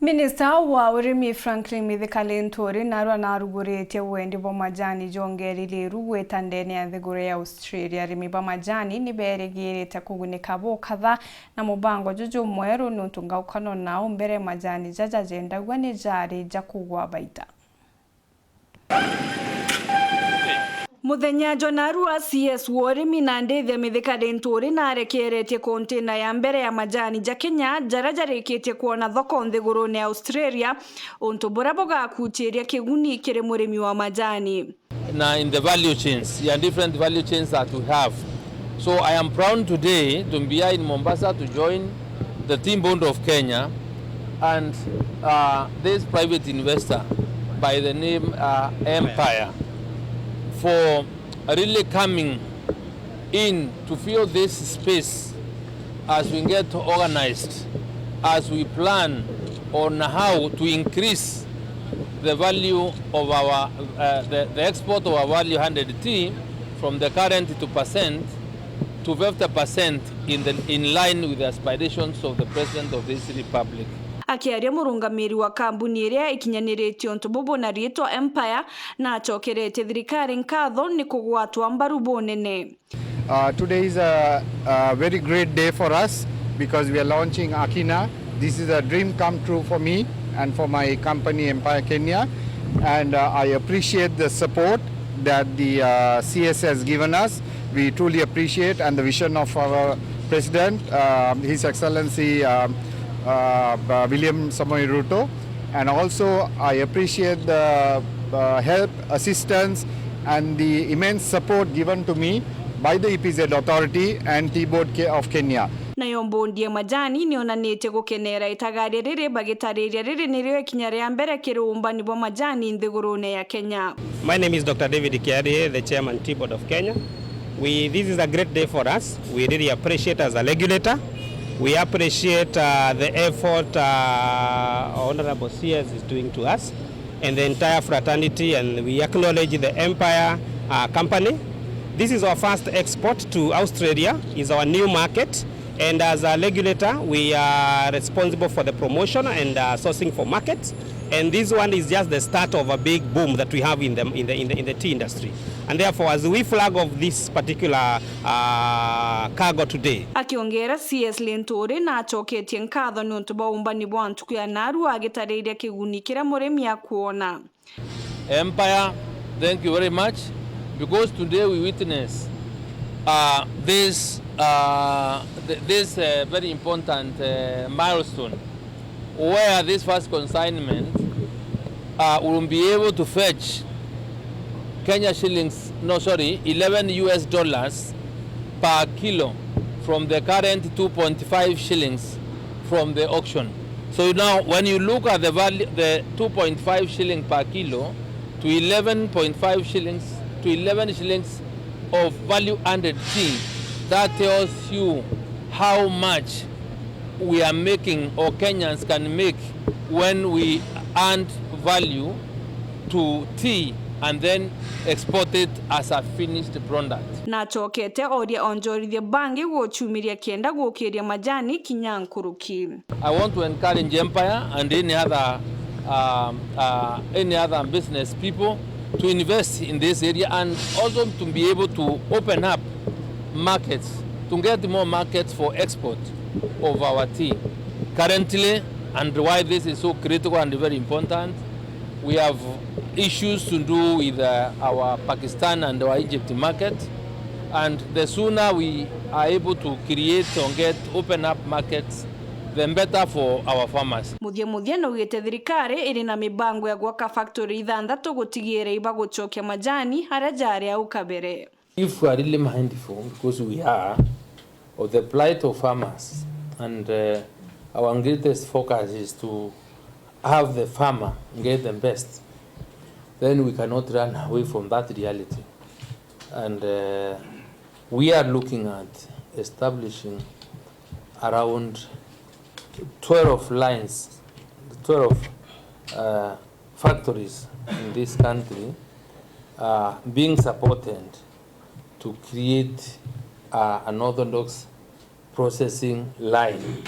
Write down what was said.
Minista wa URIMI MITHIKA LINTURI narwa narugurite wendi bo Majani JOONGERIA ruweta ndene ya thiguru ya Australia arimi ba Majani ni beregirite kugunika bo katha na mubango juju mweru nuntunga ukano nao mbere Majani jajagenda gwani jari jakugwa Baita. Muthenya Jonarua CS URIMI na ndethe MITHIKA LINTURI na arekeretie kontena ya mbere ya Majani ja Kenya jarajarikite kuona thoko nthigurune ya Australia untu buraboga kutiria kiguni kire murimi wa majani na in the value chains different value chains that we have. So I am proud today to be here in Mombasa to join the Team Bond of Kenya and this private investor by the name Empire for really coming in to fill this space as we get organized, as we plan on how to increase the value of our the export of our value 100T from the current 2% to 50% in line with the aspirations of the President of this Republic. Akiaria murungamiri wa kambuni iria ikinyaniritio onto BUBU na rietwa Empire na achokerete thirikari nkatho ni kugwatwa mbaru bonene. Today is a very great day for us because we are launching Akina. This is a dream come true for me and for my company Empire Kenya, and I appreciate the support that the CS has given us. We truly appreciate, and the vision of our President, His Excellency William Samoei Ruto, and also I appreciate the help, assistance and the immense support given to me by the EPZ Authority and T-Board of Kenya. Na yombondi ya Majani nionanite gukenera itagari riri bagitariria riri nirio ikinya ria mbere kirumbani bo Majani nthigurune ya Kenya. My name is Dr. David Kiarie, the Chairman T-Board of Kenya. This is a great day for us. We really appreciate as a regulator. We appreciate the effort Honorable CS is doing to us and the entire fraternity, and we acknowledge the Empire company. This is our first export to Australia, is our new market, and as a regulator we are responsible for the promotion and sourcing for markets, and this one is just the start of a big boom that we have in the tea industry. And therefore, as we flag off this particular cargo today. Akiongera CS LINTURI na achoketie nkatho nuntu ba umbani bwa ntuku ya Narua agitariria kiguni kira murimi ya Kwona. Empire, thank you very much, because today we witness this very important milestone where this first consignment will be able to fetch Kenya shillings, 11 US dollars per kilo from the current 2.5 shillings from the auction. So now when you look at the value, the 2.5 shilling per kilo to 11.5 shillings to 11 shillings of value 100T, that tells you how much we are making, or Kenyans can make, when we add value to tea and then export it as a finished product. Na chokete oria onjorithia bangi guchumiria kienda gukiria Majani kinyankuruki. I want to encourage Empire and any other business people to invest in this area, and also to be able to open up markets, to get more markets for export of our tea. Currently, and why this is so critical and very important, we have issues to do with our Pakistan and our Egypt market, and the sooner we are able to create or open up markets, then better for our farmers. Muthia no gite thirikari iri na mibango ya gwaka factory ithanthatu gutigire iba guchokia Majani haria jari au kabere. If we are really mindful, because we are, of the plight of farmers, and our greatest focus is to have the farmer get the best, then we cannot run away from that reality. And we are looking at establishing around 12 lines, 12 factories in this country being supported to create an orthodox processing line